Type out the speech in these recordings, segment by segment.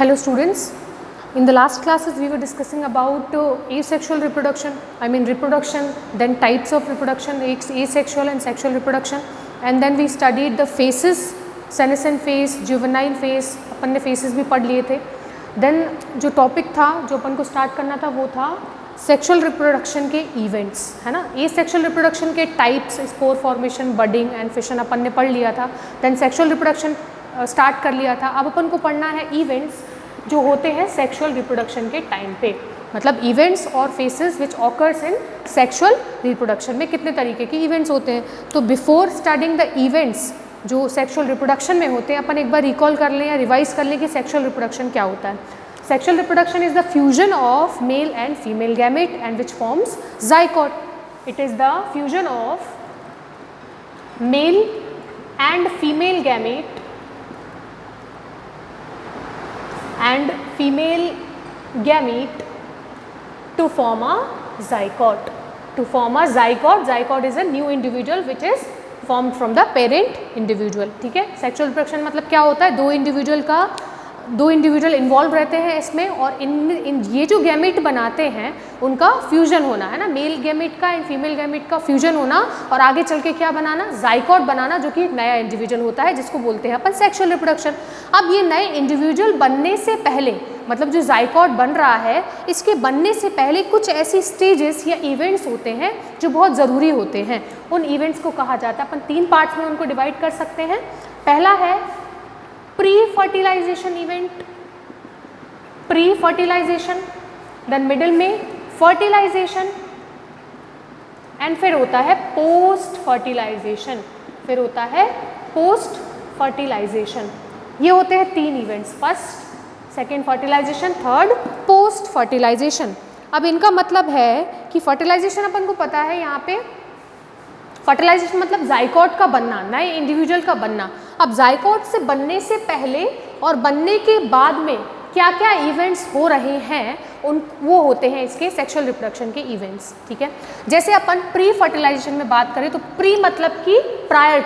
Hello students, in the last classes we were discussing about asexual reproduction, I mean reproduction, then types of reproduction, asexual and sexual reproduction, and then we studied the phases, senescent phase, juvenile phase, अपन ने phases भी पढ़ लिए थे. Then जो topic था जो अपन को start करना था वो था सेक्शुअल रिप्रोडक्शन के इवेंट्स, है ना. एसेक्सुअल रिप्रोडक्शन के types, spore formation, budding and fission अपन ने पढ़ लिया था. देन सेक्शुअल रिप्रोडक्शन स्टार्ट कर लिया था. अब अपन को पढ़ना है इवेंट्स जो होते हैं सेक्शुअल रिप्रोडक्शन के टाइम पे, मतलब इवेंट्स और faces which occurs in sexual reproduction में कितने तरीके के इवेंट्स होते हैं. तो बिफोर स्टडिंग द इवेंट्स जो सेक्शुअल रिप्रोडक्शन में होते हैं, अपन एक बार रिकॉल कर लें या रिवाइज कर लें कि सेक्शुअल रिप्रोडक्शन क्या होता है. Sexual reproduction is the fusion of male and female gamete and which forms zygote. It is the fusion of male and female gamete to form a zygote. To form a zygote, zygote is a new individual which is formed from the parent individual. ठीक है. Sexual reproduction मतलब क्या होता है, दो individual involve रहते हैं इसमें और इन ये जो गैमेट बनाते हैं उनका फ्यूजन होना, है ना. मेल गैमेट का एंड फीमेल गैमेट का फ्यूजन होना और आगे चल के क्या बनाना, जाइगोट बनाना, जो कि एक नया इंडिविजुअल होता है जिसको बोलते हैं अपन सेक्सुअल रिप्रोडक्शन. अब ये नए इंडिविजुअल बनने से पहले, मतलब जो जाइगोट बन रहा है इसके बनने से पहले कुछ ऐसी स्टेजेस या इवेंट्स होते हैं जो बहुत ज़रूरी होते हैं. उन इवेंट्स को कहा जाता है, अपन 3 पार्ट्स में उनको डिवाइड कर सकते हैं. पहला है prefertilisation event, prefertilisation, then middle में फर्टिलाइजेशन एंड फिर होता है पोस्ट फर्टिलाइजेशन, फिर होता है पोस्ट फर्टिलाइजेशन. ये होते हैं 3 events, first, second fertilisation, third post fertilisation. अब इनका मतलब है कि फर्टिलाइजेशन अपन को पता है, यहाँ पे फर्टिलाइजेशन मतलब जाइगोट का बनना, नए इंडिविजुअल का बनना. अब जाइगोट से बनने से पहले और बनने के बाद में क्या क्या इवेंट्स हो रहे हैं वो होते हैं इसके सेक्सुअल रिप्रोडक्शन के इवेंट्स. ठीक है. जैसे अपन प्री फर्टिलाइजेशन में बात करें तो प्री मतलब कि प्रायर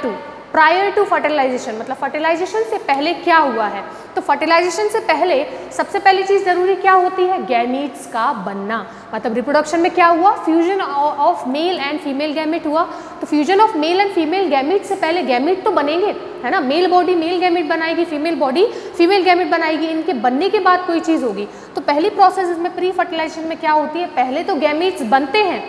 टू फर्टिलाइजेशन, मतलब फर्टिलाइजेशन से पहले क्या हुआ है. तो फर्टिलाइजेशन से पहले सबसे पहली चीज़ ज़रूरी क्या होती है, गैमीट्स का बनना. मतलब रिप्रोडक्शन में क्या हुआ, fusion of male and female gamete हुआ. तो fusion of male and female gamete से पहले गैमेट तो बनेंगे, है ना. मेल बॉडी मेल गैमेट बनाएगी, फीमेल बॉडी फीमेल गैमेट बनाएगी. इनके बनने के बाद कोई चीज़ होगी. तो पहली प्रोसेस इसमें प्री फर्टिलाइजेशन में क्या होती है, पहले तो गैमेट्स बनते हैं,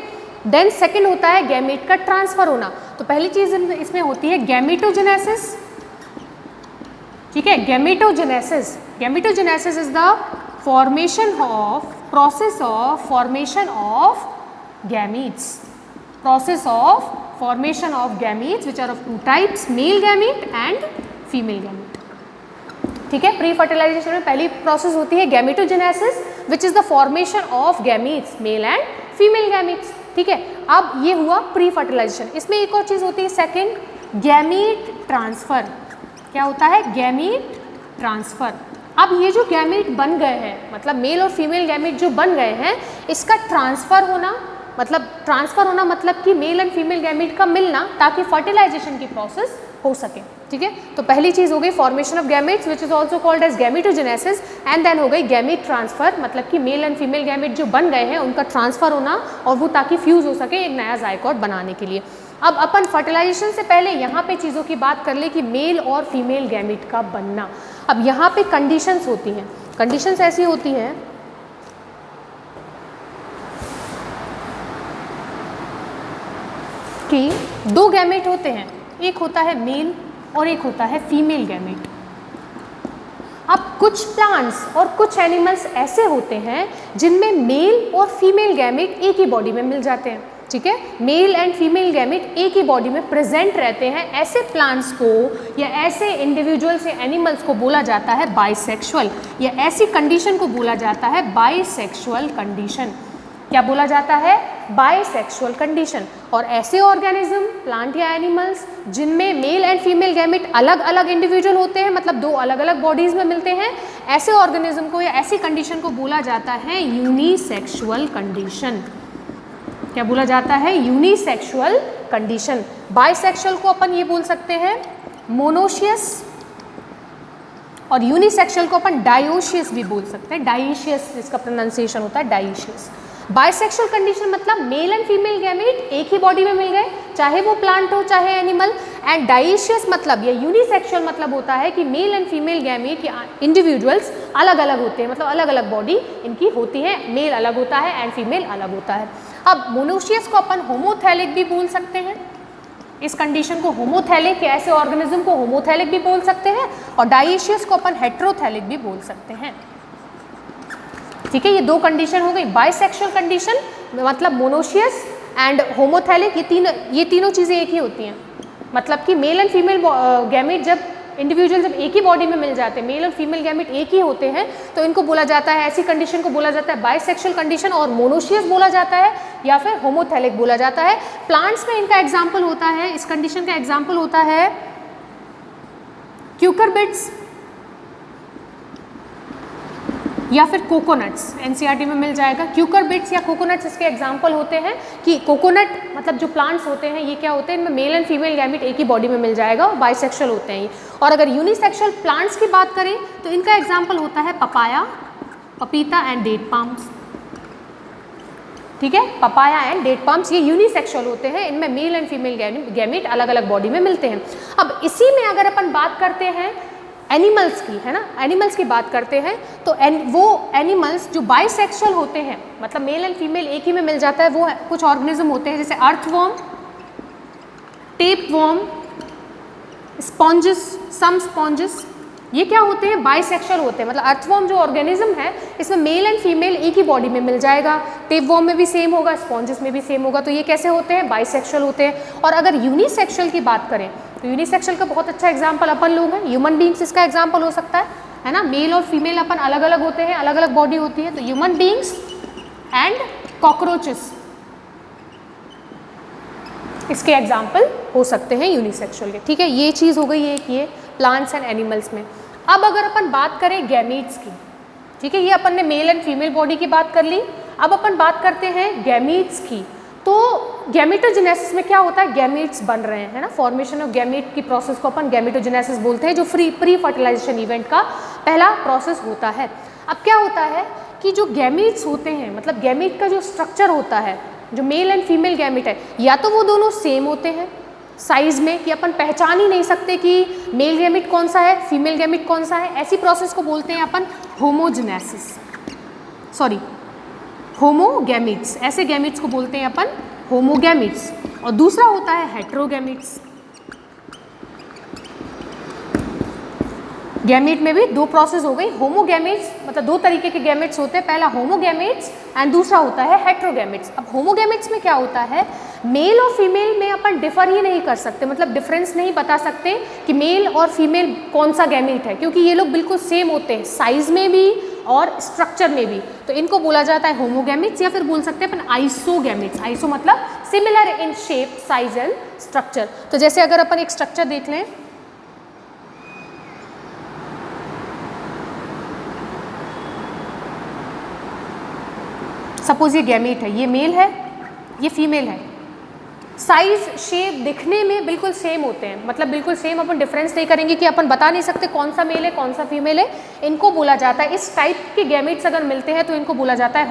देन सेकेंड होता है गैमेट का ट्रांसफर होना. तो पहली चीज़ इसमें होती है गैमेटोजेनेसिस. ठीक है. Gametogenesis is the process of formation of gametes which are of 2 types, male gamete and female gamete. ठीक है. प्री फर्टिलाइजेशन में पहली प्रोसेस होती है gametogenesis which is the formation of gametes, mail and female gametes. ठीक है. अब ये हुआ प्री फर्टिलाइजेशन. इसमें एक और चीज़ होती है सेकेंड, गैमीट ट्रांसफर. क्या होता है, गैमीट ट्रांसफर. अब ये जो गैमीट बन गए हैं, मतलब मेल और फीमेल गैमीट जो बन गए हैं, इसका ट्रांसफर होना मतलब कि मेल एंड फीमेल गैमीट का मिलना, ताकि फर्टिलाइजेशन की प्रोसेस हो सके. ठीक है. तो पहली चीज़ हो गई formation of gametes which is also called as gametogenesis, and then हो गई गैमीट ट्रांसफर, मतलब कि मेल एंड फीमेल गैमेट जो बन गए हैं उनका ट्रांसफर होना, और वो ताकि फ्यूज हो सके एक नया जाइगोट बनाने के लिए. अब अपन फर्टिलाइजेशन से पहले यहाँ पे चीज़ों की बात कर ले कि मेल और फीमेल गैमेट का बनना. अब यहाँ पे कंडीशंस होती हैं. कंडीशंस ऐसी होती हैं कि 2 गैमेट होते हैं, एक होता है मेल और एक होता है फीमेल गैमेट. अब कुछ प्लांट्स और कुछ एनिमल्स ऐसे होते हैं जिनमें मेल और फीमेल गैमेट एक ही बॉडी में मिल जाते हैं. ठीक है. मेल एंड फीमेल गैमेट एक ही बॉडी में प्रेजेंट रहते हैं. ऐसे प्लांट्स को या ऐसे इंडिविजुअल्स या एनिमल्स को बोला जाता है बाइसेक्सुअल, या ऐसी कंडीशन को बोला जाता है बाइसेक्सुअल कंडीशन. क्या बोला जाता है, बाइसेक्सुअल कंडीशन. और ऐसे ऑर्गेनिज्म, प्लांट या एनिमल्स जिनमें मेल एंड फीमेल गैमेट अलग अलग इंडिविजुअल होते हैं, मतलब 2 अलग अलग बॉडीज में मिलते हैं, ऐसे ऑर्गेनिज्म को या ऐसी कंडीशन को बोला जाता है यूनिसेक्सुअल कंडीशन. क्या बोला जाता है, यूनिसेक्सुअल कंडीशन. बाइसेक्सुअल को अपन ये बोल सकते हैं मोनोशियस और यूनिसेक्सुअल को अपन डायोशियस भी बोल सकते हैं, डाइशियस जिसका प्रोनाउंसिएशन होता है डाइशियस। बाइसेक्सुअल कंडीशन मतलब मेल एंड फीमेल गैमेट एक ही बॉडी में मिल गए, चाहे वो प्लांट हो चाहे एनिमल। एंड डाइशियस मतलब या यूनिसेक्सुअल मतलब होता है कि मेल एंड फीमेल गैमेट या इंडिविजुअल्स अलग अलग होते हैं, मतलब अलग अलग बॉडी इनकी होती है, मेल अलग होता है एंड फीमेल अलग होता है। अब मोनोशियस को अपन होमोथैलिक भी बोल सकते हैं, इस कंडीशन को होमोथैलिक, ऐसे ऑर्गेनिज्म को होमोथैलिक भी बोल सकते हैं, और डाइशियस को अपन हेट्रोथैलिक भी बोल सकते हैं। ठीक है, ये दो कंडीशन हो गई। बाइसेक्सुअल कंडीशन मतलब मोनोशियस एंड होमोथैलिक, ये तीनों चीज़ें एक ही होती हैं, मतलब कि मेल एंड फीमेल गैमेट जब इंडिविजुअल जब एक ही बॉडी में मिल जाते हैं, मेल और फीमेल गैमेट एक ही होते हैं, तो इनको बोला जाता है, ऐसी कंडीशन को बोला जाता है बाइसेक्सुअल कंडीशन, और मोनोशियस बोला जाता है या फिर होमोथैलिक बोला जाता है। प्लांट्स में इनका एग्जाम्पल होता है, इस कंडीशन का एग्जाम्पल होता है क्यूकरबिट्स या फिर कोकोनट्स, एनसीईआरटी में मिल जाएगा। क्यूकरबिट्स या कोकोनट्स इसके एग्जाम्पल होते हैं कि कोकोनट मतलब जो प्लांट्स होते हैं ये क्या होते हैं, इनमें मेल एंड फीमेल गैमेट एक ही बॉडी में मिल जाएगा, और बाइसेक्सुअल होते हैं ये। और अगर यूनिसेक्सुअल प्लांट्स की बात करें तो इनका एग्जाम्पल होता है पपाया, पपीता एंड डेट पाम्स। ठीक है, पपाया एंड डेट पाम्स ये यूनिसेक्सुअल होते हैं, इनमें मेल एंड फीमेल गैमेट अलग अलग बॉडी में मिलते हैं। अब इसी में अगर अपन बात करते हैं एनिमल्स की, है ना, एनिमल्स की बात करते हैं तो वो एनिमल्स जो बाइसेक्सुअल होते हैं, मतलब मेल एंड फीमेल एक ही में मिल जाता है, वो कुछ ऑर्गेनिज्म होते हैं जैसे अर्थवर्म, टेपवर्म, स्पॉन्जेस, सम स्पॉन्जेस, ये क्या होते हैं, बाइसेक्सुअल होते हैं। मतलब अर्थवर्म जो ऑर्गेनिज्म है इसमें मेल एंड फीमेल एक ही बॉडी में मिल जाएगा, टेपवर्म में भी सेम होगा, स्पॉन्जेस में भी सेम होगा, तो ये कैसे होते हैं, बाइसेक्सुअल होते हैं। और अगर यूनिसेक्सुअल की बात करें तो यूनिसेक्सुअल का बहुत अच्छा एग्जाम्पल अपन लोग हैं, ह्यूमन बींग्स इसका एग्जाम्पल हो सकता है ना, मेल और फीमेल अपन अलग अलग होते हैं, अलग अलग बॉडी होती है, तो ह्यूमन बींग्स एंड कॉकरोचेस इसके एग्जाम्पल हो सकते हैं यूनिसेक्सुअल के। ठीक है, ये चीज़ हो गई एक ये प्लांट्स एंड एनिमल्स में। अब अगर अपन बात करें गैमीट्स की, ठीक है, ये अपन ने मेल एंड फीमेल बॉडी की बात कर ली, अब अपन बात करते हैं गैमीट्स की। तो गैमेटोजेनेसिस में क्या होता है, गैमीट्स बन रहे हैं, है ना, फॉर्मेशन ऑफ गैमीट की प्रोसेस को अपन गैमेटोजेनेसिस बोलते हैं, जो प्री फर्टिलाइजेशन इवेंट का पहला प्रोसेस होता है। अब क्या होता है कि जो गैमीट्स होते हैं, मतलब गैमीट का जो स्ट्रक्चर होता है, जो मेल एंड फीमेल गैमीट है, या तो वो दोनों सेम होते हैं साइज में कि अपन पहचान ही नहीं सकते कि मेल गैमीट कौन सा है, फीमेल गैमीट कौन सा है, ऐसी प्रोसेस को बोलते हैं अपन होमोजेनेसिस, सॉरी होमोगैमीट्स, ऐसे गैमीट्स को बोलते हैं अपन होमोगैमीट्स। और दूसरा होता है हेट्रोगैमीट्स। गैमीट में भी दो प्रोसेस हो गई, होमोगैमीट्स मतलब दो तरीके के गैमेट्स होते हैं, पहला होमोगैमीट्स एंड दूसरा होता है हेट्रोगैमीट्स। अब होमोगैमीट्स में क्या होता है, मेल और फीमेल में अपन डिफर ही नहीं कर सकते, मतलब डिफरेंस नहीं बता सकते कि मेल और फीमेल कौन सा गैमीट है, क्योंकि ये लोग बिल्कुल सेम होते हैं साइज में भी और स्ट्रक्चर में भी, तो इनको बोला जाता है होमोगैमीट्स, या फिर बोल सकते हैं अपन आइसोगैमीट्स। आइसो मतलब similar in shape, size and structure. तो जैसे अगर अपन एक स्ट्रक्चर देख लें, सपोज ये गैमीट है, ये मेल है, ये फीमेल है, साइज शेप दिखने में बिल्कुल सेम होते हैं, मतलब बिल्कुल सेम, अपन डिफरेंस नहीं करेंगे कि अपन बता नहीं सकते कौन सा मेल है कौन सा फीमेल है, इनको बोला जाता है, इस टाइप के गैमीट्स अगर मिलते हैं तो इनको बोला जाता है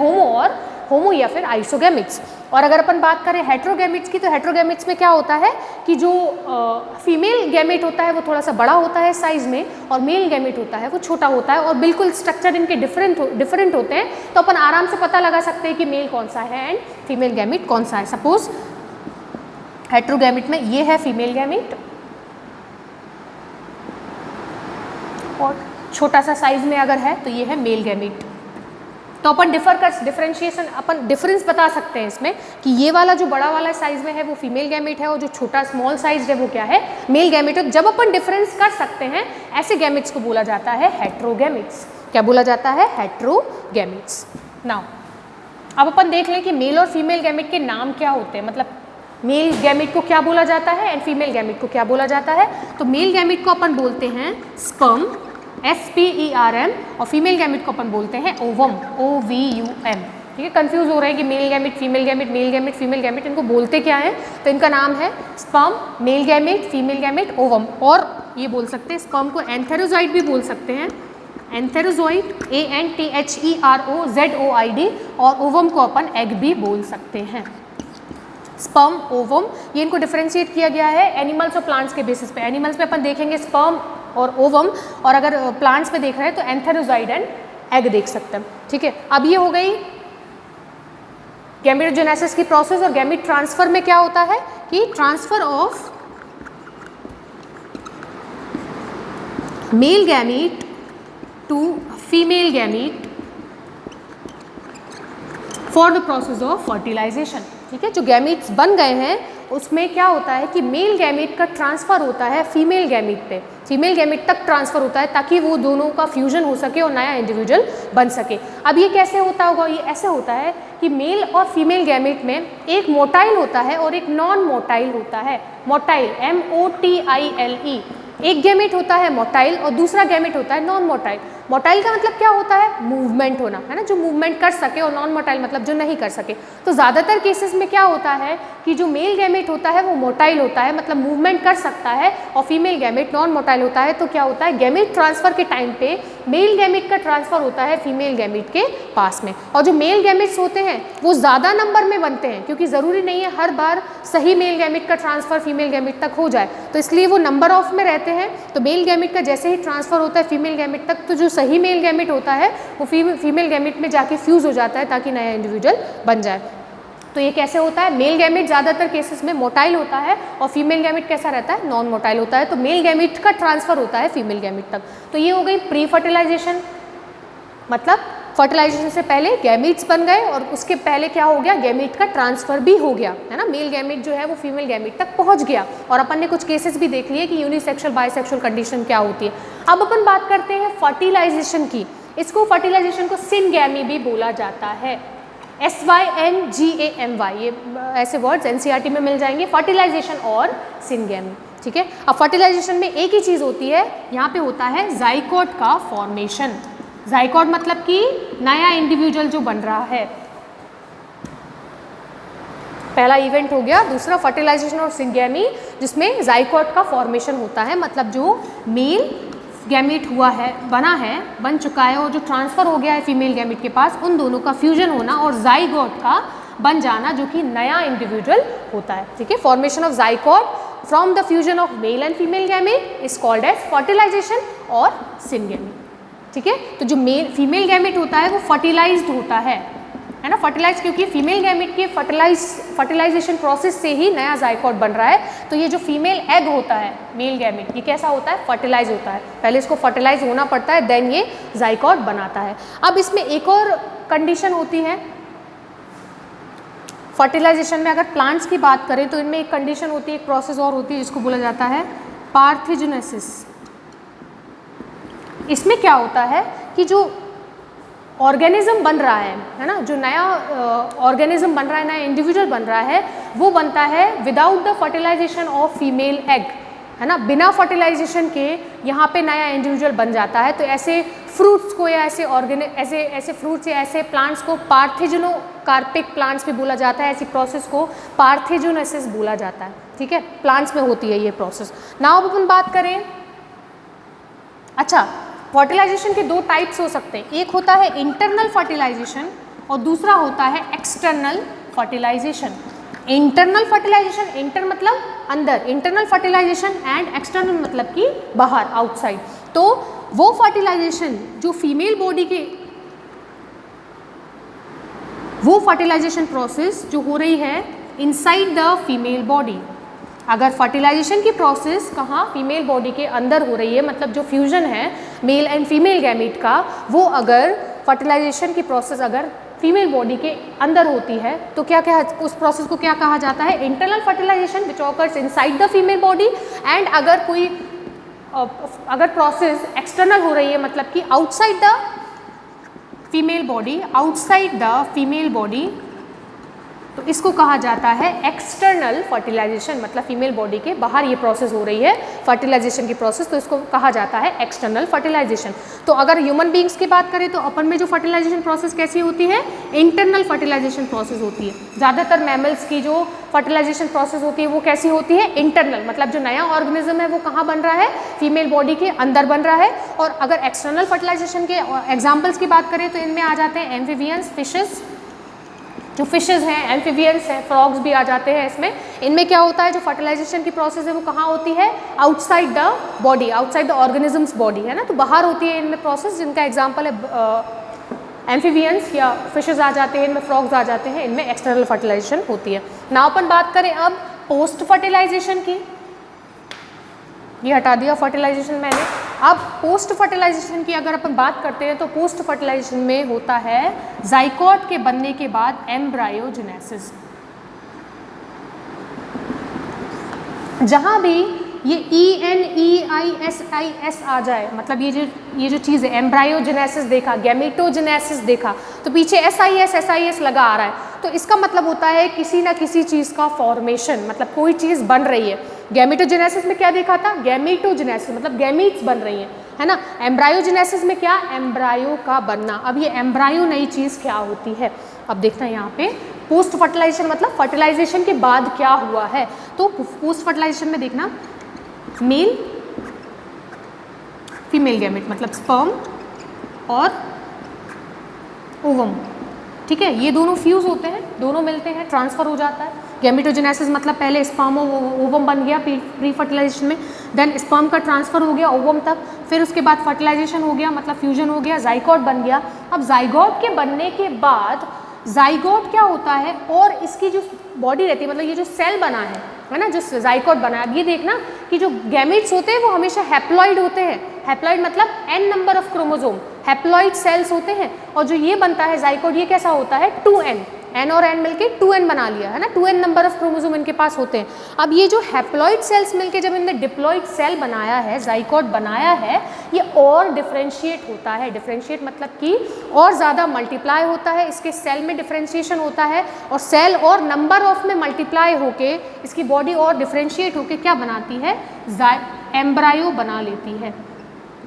होमो या फिर आइसोगैमीट्स। और अगर अपन बात करें हेट्रोगैमीट्स की, तो हेट्रोगैमीट्स में क्या होता है कि जो फीमेल गैमीट होता है वो थोड़ा सा बड़ा होता है साइज में, और मेल गैमीट होता है वो छोटा होता है, और बिल्कुल स्ट्रक्चर इनके डिफरेंट होते हैं, तो अपन आराम से पता लगा सकते हैं कि मेल कौन सा है एंड फीमेल गैमीट कौन सा है। सपोज हेट्रोगैमीट में ये है फीमेल गैमीट और छोटा सा साइज में अगर है तो ये है मेल गैमीट। तो अपन डिफरेंशिएशन अपन डिफरेंस बता सकते हैं इसमें कि ये वाला जो बड़ा वाला साइज में है वो फीमेल गैमीट है, और जो छोटा स्मॉल साइज है वो क्या है, मेल गैमीट है। जब अपन डिफरेंस कर सकते हैं ऐसे गैमीट्स को बोला जाता है हेट्रोगैमीट्स। क्या बोला जाता है, हेट्रोगैमीट्स। नाउ अब अपन देख लें कि मेल और फीमेल गैमीट के नाम क्या होते हैं, मतलब मेल गैमीट को क्या बोला जाता है एंड फीमेल गैमीट को क्या बोला जाता है। तो मेल गैमीट को अपन बोलते हैं स्पर्म, SPERM, और फीमेल गैमीट को अपन बोलते हैं ओवम, OVUM। ठीक है, कंफ्यूज हो रहे हैं कि male gamete, female gamete, male gamete, female gamete, इनको बोलते क्या है? तो इनका नाम है sperm, male gamete, female gamete, ovum, और ये बोल सकते हैं स्पर्म को एंथेरोजॉइड भी बोल सकते हैं, एंथेरोजॉइड, ANTHEROZOID, और ओवम को अपन एग भी बोल सकते हैं। स्पर्म, ओवम, ये इनको डिफरेंशिएट किया गया है एनिमल्स और प्लांट्स के बेसिस पे। एनिमल्स पे अपन देखेंगे स्पर्म और ओवम, और अगर प्लांट्स पे देख रहे हैं तो एंथेरोजॉइड एंड एग देख सकते हैं। ठीक है, अब ये हो गई गैमेटोजेनेसिस की प्रोसेस। और गैमेट ट्रांसफर में क्या होता है कि transfer of male gamete to female gamete for the process of fertilisation. ठीक है, जो गैमेट्स बन गए हैं उसमें क्या होता है कि मेल गैमेट का ट्रांसफ़र होता है फीमेल गैमेट पे, फीमेल गैमेट तक ट्रांसफ़र होता है ताकि वो दोनों का फ्यूजन हो सके और नया इंडिविजुअल बन सके। अब ये कैसे होता होगा? ये ऐसे होता है कि मेल और फीमेल गैमेट में एक मोटाइल होता है और एक नॉन मोटाइल होता है। मोटाइल, MOTILE, एक गैमेट होता है मोटाइल और दूसरा गैमेट होता है नॉन मोटाइल। मोटाइल का मतलब क्या होता है? मूवमेंट होना, है ना, जो मूवमेंट कर सके, और नॉन मोटाइल मतलब जो नहीं कर सके। तो ज़्यादातर केसेस में क्या होता है कि जो मेल गैमेट होता है वो मोटाइल होता है, मतलब मूवमेंट कर सकता है, और फीमेल गैमेट नॉन मोटाइल होता है। तो क्या होता है, गैमेट ट्रांसफ़र के टाइम पे मेल गैमेट का ट्रांसफ़र होता है फीमेल गैमेट के पास में। और जो मेल गैमेट्स होते हैं वो ज़्यादा नंबर में बनते हैं, क्योंकि ज़रूरी नहीं है हर बार सही मेल गैमेट का ट्रांसफ़र फीमेल गैमेट तक हो जाए, तो इसलिए वो नंबर ऑफ में रहते हैं। तो मेल गैमेट का जैसे ही ट्रांसफ़र होता है फीमेल गैमेट तक, तो जो सही मेल गैमेट होता है वो फीमेल गैमेट में जाके फ्यूज़ हो जाता है ताकि नया इंडिविजुअल बन जाए। तो ये कैसे होता है? मेल गैमेट ज़्यादातर केसेस में मोटाइल होता है और फीमेल गैमेट कैसा रहता है? नॉन मोटाइल होता है। तो मेल गैमेट का ट्रांसफ़र होता है फीमेल गैमेट तक। तो ये हो गई प्री फर्टिलाइजेशन, मतलब फर्टिलाइजेशन से पहले गैमेट्स बन गए और उसके पहले क्या हो गया? गैमेट का ट्रांसफ़र भी हो गया, है ना, मेल गैमेट जो है वो फीमेल गैमेट तक पहुंच गया। और अपन ने कुछ केसेस भी देख लिए कि यूनिसेक्सुअल बाइसेक्सुअल कंडीशन क्या होती है। अब अपन बात करते हैं फर्टिलाइजेशन की। इसको फर्टिलाइजेशन को सिनगैमी भी बोला जाता है, SYNGAMY, ये ऐसे वर्ड्स NCERT में मिल जाएंगे, फर्टिलाइजेशन और सिनगैमी। ठीक है, अब फर्टिलाइजेशन में एक ही चीज़ होती है, यहाँ पे होता है जाइकोट का फॉर्मेशन। जाइकोट मतलब कि नया इंडिविजुअल जो बन रहा है, पहला इवेंट हो गया। दूसरा फर्टिलाइजेशन और सिनगैमी, जिसमें जाइकोट का फॉर्मेशन होता है, मतलब जो मेल गैमेट हुआ है, बन चुका है और जो ट्रांसफ़र हो गया है फीमेल गैमेट के पास, उन दोनों का फ्यूजन होना और जाइगोट का बन जाना, जो कि नया इंडिविजुअल होता है। ठीक है, formation of zygote from the fusion of male and female gamete is called as fertilisation और सिनगैमी। ठीक है, तो जो फीमेल गैमेट होता है वो फर्टिलाइज्ड होता है ना, फर्टिलाइज, क्योंकि फीमेल गैमेट के फर्टिलाइजेशन प्रोसेस से ही नया जाइकोट बन रहा है। तो ये जो फीमेल एग होता है, मेल गैमेट, ये कैसा होता है? फर्टिलाइज होता है। पहले इसको फर्टिलाइज होना पड़ता है, देन ये जाइकोट बनाता है। अब इसमें एक और कंडीशन होती है फर्टिलाइजेशन में। अगर प्लांट्स की बात करें तो इनमें एक कंडीशन होती है, एक प्रोसेस और होती है जिसको बोला जाता है पार्थिजोनेसिस। इसमें क्या होता है कि जो ऑर्गेनिज्म बन रहा है ना, जो नया ऑर्गेनिज्म बन रहा है, नया इंडिविजुअल बन रहा है, वो बनता है without the fertilisation of female egg, है ना, बिना फर्टिलाइजेशन के यहाँ पे नया इंडिविजुअल बन जाता है। तो ऐसे फ्रूट्स को या ऐसे फ्रूट्स या ऐसे प्लांट्स को पार्थिजोनोकार्पिक प्लांट्स भी बोला जाता है। ऐसी प्रोसेस को पार्थिजोनेसिस बोला जाता है। ठीक है, प्लांट्स में होती है ये प्रोसेस। नाउ अब अपन बात करें, अच्छा, फर्टिलाइजेशन के दो टाइप्स हो सकते हैं, एक होता है इंटरनल फर्टिलाइजेशन और दूसरा होता है external fertilisation. Internal fertilisation, inter मतलब अंदर, इंटरनल फर्टिलाइजेशन, एंड एक्सटर्नल मतलब कि बाहर, आउटसाइड। तो वो फर्टिलाइजेशन जो फीमेल बॉडी के, वो फर्टिलाइजेशन प्रोसेस जो हो रही है इनसाइड द फीमेल बॉडी, अगर फर्टिलाइजेशन की प्रोसेस कहाँ? फीमेल बॉडी के अंदर हो रही है, मतलब जो फ्यूजन है मेल एंड फीमेल गैमेट का, वो अगर फर्टिलाइजेशन की प्रोसेस अगर फीमेल बॉडी के अंदर होती है तो क्या उस प्रोसेस को क्या कहा जाता है? Internal fertilisation which occurs inside the female body. And अगर प्रोसेस एक्सटर्नल हो रही है, मतलब कि आउटसाइड द फीमेल बॉडी, तो इसको कहा जाता है एक्सटर्नल फर्टिलाइजेशन, मतलब फीमेल बॉडी के बाहर ये प्रोसेस हो रही है फर्टिलाइजेशन की प्रोसेस, तो इसको कहा जाता है एक्सटर्नल फर्टिलाइजेशन। तो अगर ह्यूमन बींग्स की बात करें तो अपन में जो फर्टिलाइजेशन प्रोसेस कैसी होती है, इंटरनल फर्टिलाइजेशन प्रोसेस होती है। ज़्यादातर मैमल्स की जो फर्टिलाइजेशन प्रोसेस होती है वो कैसी होती है, इंटरनल, मतलब जो नया ऑर्गेनिज्म है वो कहाँ बन रहा है, फीमेल बॉडी के अंदर बन रहा है। और अगर एक्सटर्नल फर्टिलाइजेशन के एग्जाम्पल्स की बात करें तो इनमें आ जाते हैं एम्फीबियंस, फिशेस, जो फिशेस हैं, एम्फीबियंस हैं, फ्रॉग्स भी आ जाते हैं इसमें। इनमें क्या होता है, जो फर्टिलाइजेशन की प्रोसेस है वो कहाँ होती है, outside the body, outside the organisms body, है ना, तो बाहर होती है इनमें प्रोसेस, जिनका एग्जाम्पल है एम्फीबियंस या फिशेस आ जाते हैं, इनमें फ्रॉग्स आ जाते हैं, इनमें एक्सटर्नल फर्टिलाइजेशन होती है। नाउ अपन बात करें अब पोस्ट फर्टिलाइजेशन की, ये हटा दिया फर्टिलाइजेशन मैंने। अब पोस्ट फर्टिलाइजेशन की अगर अपन बात करते हैं तो पोस्ट फर्टिलाइजेशन में होता है जाइगोट के बनने के बाद एम्ब्रायोजेनेसिस। जहाँ भी ये ENEISIS आ जाए, मतलब ये जो चीज़ है एम्ब्रायोजेनेसिस देखा, गैमेटोजेनेसिस देखा, तो पीछे SIS लगा आ रहा है, तो इसका मतलब होता है किसी ना किसी चीज़ का फॉर्मेशन, मतलब कोई चीज़ बन रही है। गैमेटोजेनेसिस में क्या देखा था, गैमेटोजेनेसिस मतलब गैमीट्स बन रही हैं, है ना। एम्ब्रायोजेनेसिस में क्या, एम्ब्रायो का बनना। अब ये एम्ब्रायो नई चीज़ क्या होती है, अब देखना यहाँ पे पोस्ट फर्टिलाइजेशन मतलब फर्टिलाइजेशन के बाद क्या हुआ है। तो पोस्ट फर्टिलाइजेशन में देखना मेल फीमेल गैमेट मतलब स्पर्म और ओवम, ठीक है, ये दोनों फ्यूज होते हैं, दोनों मिलते हैं, ट्रांसफर हो जाता है। गैमेटोजेनेसिस मतलब पहले स्पर्म ओवम बन गया प्री फर्टिलाइजेशन में, देन स्पर्म का ट्रांसफर हो गया ओवम तक, फिर उसके बाद फर्टिलाइजेशन हो गया मतलब फ्यूजन हो गया, जाइगोट बन गया। अब जाइगोट के बनने के बाद जाइगोट क्या होता है, और इसकी जो बॉडी रहती है, मतलब ये जो सेल बना है ना, जो जाइगोट बना है, अब ये देखना कि जो गैमेट्स होते हैं वो हमेशा हैप्लॉइड होते हैं। हैप्लॉइड मतलब n number of chromosome, haploid cells होते हैं, और जो ये बनता है जाइगोट ये कैसा होता है, 2n, n और n मिलके 2n बना लिया है ना, 2n नंबर ऑफ क्रोमोसोम इनके पास होते हैं। अब ये जो हैप्लॉइड सेल्स मिलके जब इनने डिप्लॉइड सेल बनाया है, जाइगोट बनाया है, ये और डिफरेंशिएट होता है। डिफरेंशिएट मतलब कि और ज़्यादा मल्टीप्लाई होता है, इसके सेल में डिफरेंशिएशन होता है, और सेल और नंबर ऑफ में मल्टीप्लाई होके इसकी बॉडी और डिफरेंशिएट होके क्या बनाती है, एम्ब्रायो बना लेती है।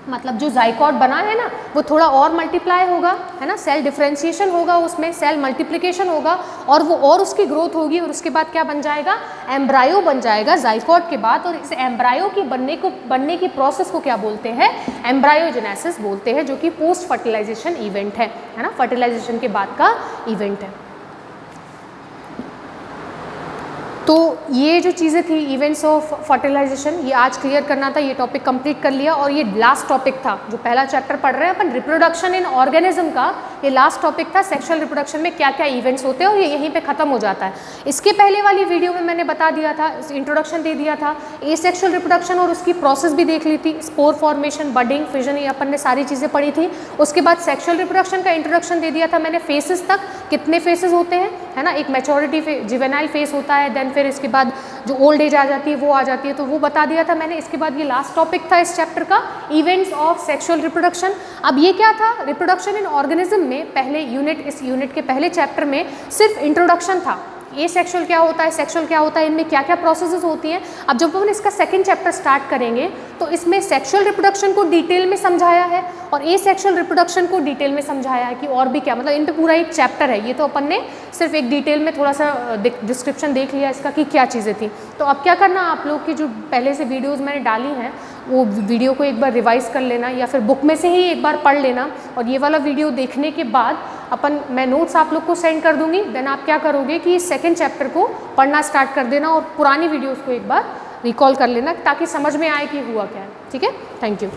मतलब जो जाइगोट बना है ना वो थोड़ा और मल्टीप्लाई होगा, है ना, सेल डिफरेंशिएशन होगा, उसमें सेल मल्टीप्लिकेशन होगा, और वो और उसकी ग्रोथ होगी, और उसके बाद क्या बन जाएगा, एम्ब्रायो बन जाएगा जाइगोट के बाद। और इस एम्ब्रायो की बनने की प्रोसेस को क्या बोलते हैं, एम्ब्रायोजेनेसिस बोलते हैं, जो कि पोस्ट फर्टिलाइजेशन इवेंट है ना, फर्टिलाइजेशन के बाद का इवेंट है। तो ये जो चीज़ें थी इवेंट्स ऑफ फर्टिलाइजेशन, ये आज क्लियर करना था, ये टॉपिक कंप्लीट कर लिया। और ये लास्ट टॉपिक था, जो पहला चैप्टर पढ़ रहे हैं अपन रिप्रोडक्शन इन ऑर्गेनिज्म का, ये लास्ट टॉपिक था, सेक्सुअल रिप्रोडक्शन में क्या क्या इवेंट्स होते हैं, और ये यहीं पे ख़त्म हो जाता है। इसके पहले वाली वीडियो में मैंने बता दिया था, इंट्रोडक्शन दे दिया था, एसेक्सुअल रिप्रोडक्शन और उसकी प्रोसेस भी देख ली थी, स्पोर फॉर्मेशन, बडिंग, फिजन, ये अपन ने सारी चीज़ें पढ़ी थी। उसके बाद सेक्सुअल रिप्रोडक्शन का इंट्रोडक्शन दे दिया था मैंने, फेसेस तक, कितने फेसेस होते हैं, है ना, एक मैच्योरिटी जुवेनाइल फेस होता है, देन फिर इसके बाद जो ओल्ड एज आ जाती है वो आ जाती है, तो वो बता दिया था मैंने। इसके बाद ये लास्ट टॉपिक था इस चैप्टर का, इवेंट्स ऑफ सेक्सुअल रिप्रोडक्शन। अब ये क्या था, रिप्रोडक्शन इन ऑर्गेनिज्म में पहले यूनिट, इस यूनिट के पहले चैप्टर में सिर्फ इंट्रोडक्शन था, ये सेक्सुअल क्या होता है, सेक्सुअल क्या होता है, इनमें क्या क्या प्रोसेसेस होती हैं। अब जब अपन इसका सेकंड चैप्टर स्टार्ट करेंगे तो इसमें सेक्सुअल रिप्रोडक्शन को डिटेल में समझाया है, और ए सेक्सुअल रिप्रोडक्शन को डिटेल में समझाया है कि और भी क्या, मतलब इन पे पूरा एक चैप्टर है। ये तो अपन ने सिर्फ एक डिटेल में थोड़ा सा डिस्क्रिप्शन देख लिया इसका कि क्या चीज़ें थी। तो अब क्या करना, आप लोग की जो पहले से वीडियोज़ मैंने डाली हैं वो वीडियो को एक बार रिवाइज़ कर लेना, या फिर बुक में से ही एक बार पढ़ लेना, और ये वाला वीडियो देखने के बाद मैं नोट्स आप लोग को सेंड कर दूंगी। देन आप क्या करोगे कि इस सेकंड चैप्टर को पढ़ना स्टार्ट कर देना, और पुरानी वीडियोस को एक बार रिकॉल कर लेना, ताकि समझ में आए कि हुआ क्या है। ठीक है, थैंक यू।